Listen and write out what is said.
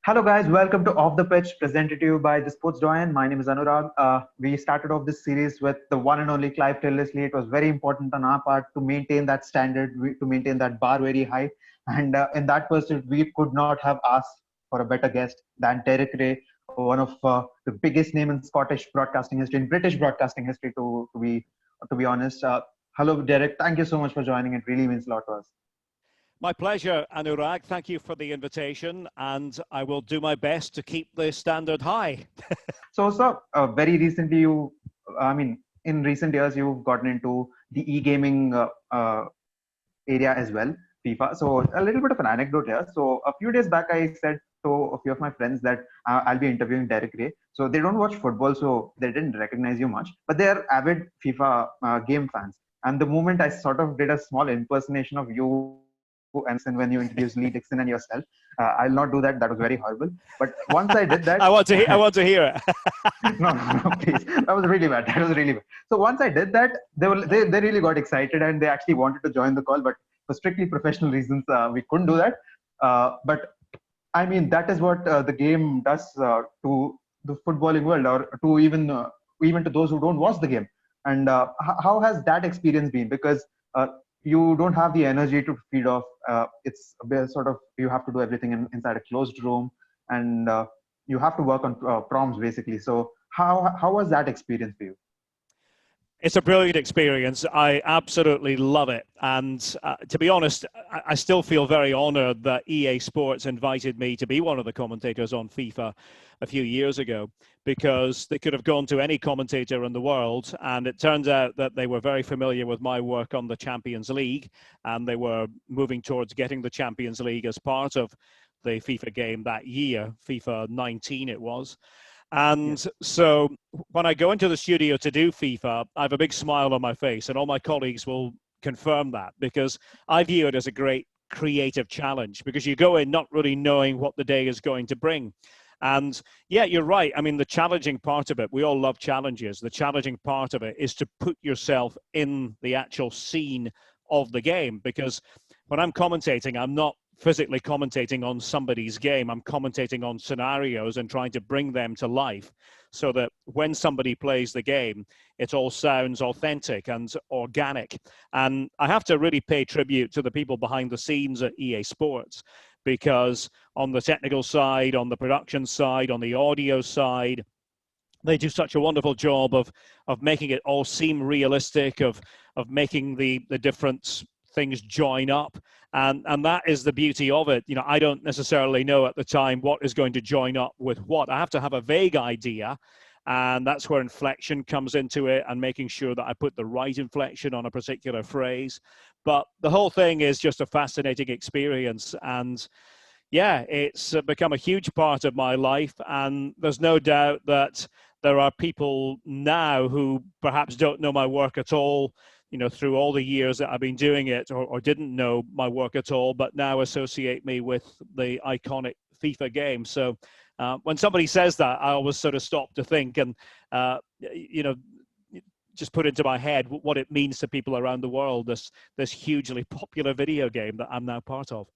Hello, guys. Welcome to Off the Pitch, presented to you by the Sports Doyen. My name is Anurag. We started off this series with the one and only Clive Tillersley. It was very important on our part to maintain that standard, to maintain that bar very high. And in that pursuit, we could not have asked for a better guest than Derek Rae, one of the biggest name in Scottish broadcasting history, in British broadcasting history, to be honest. Hello, Derek. Thank you so much for joining. It really means a lot to us. My pleasure, Anurag. Thank you for the invitation, and I will do my best to keep the standard high. Very recently, in recent years, you've gotten into the e-gaming area as well, FIFA. So a little bit of an anecdote here. So a few days back, I said to a few of my friends that I'll be interviewing Derek Rae. So they don't watch football, so they didn't recognize you much, but they are avid FIFA game fans. And the moment I sort of did a small impersonation of you and when you introduced Lee Dixon and yourself, I'll not do that. That was very horrible. But once I did that, I want to hear it. no, please. That was really bad. That was really bad. So once I did that, they really got excited and they actually wanted to join the call, but for strictly professional reasons, we couldn't do that. But I mean, that is what the game does to the footballing world, or to even to those who don't watch the game. And how has that experience been? Because you don't have the energy to feed off. It's a bit sort of, you have to do everything inside a closed room, and you have to work on prompts basically. So how was that experience for you? It's a brilliant experience. I absolutely love it. And to be honest, I still feel very honored that EA Sports invited me to be one of the commentators on FIFA a few years ago, because they could have gone to any commentator in the world. And it turns out that they were very familiar with my work on the Champions League, and they were moving towards getting the Champions League as part of the FIFA game that year, FIFA 19 it was. And so when I go into the studio to do FIFA, I have a big smile on my face, and all my colleagues will confirm that, because I view it as a great creative challenge, because you go in not really knowing what the day is going to bring. And yeah, you're right. I mean, the challenging part of it, we all love challenges. The challenging part of it is to put yourself in the actual scene of the game, because when I'm commentating, I'm not physically commentating on somebody's game. I'm commentating on scenarios and trying to bring them to life, so that when somebody plays the game, it all sounds authentic and organic. And I have to really pay tribute to the people behind the scenes at EA Sports, because on the technical side, on the production side, on the audio side, they do such a wonderful job of making it all seem realistic, of making the different things join up. And that is the beauty of it. You know, I don't necessarily know at the time what is going to join up with what. I have to have a vague idea, and that's where inflection comes into it, and making sure that I put the right inflection on a particular phrase. But the whole thing is just a fascinating experience. And yeah, it's become a huge part of my life. And there's no doubt that there are people now who perhaps don't know my work at all, you know, through all the years that I've been doing it, or didn't know my work at all, but now associate me with the iconic FIFA game. So when somebody says that, I always sort of stop to think and, you know, just put into my head what it means to people around the world, this hugely popular video game that I'm now part of.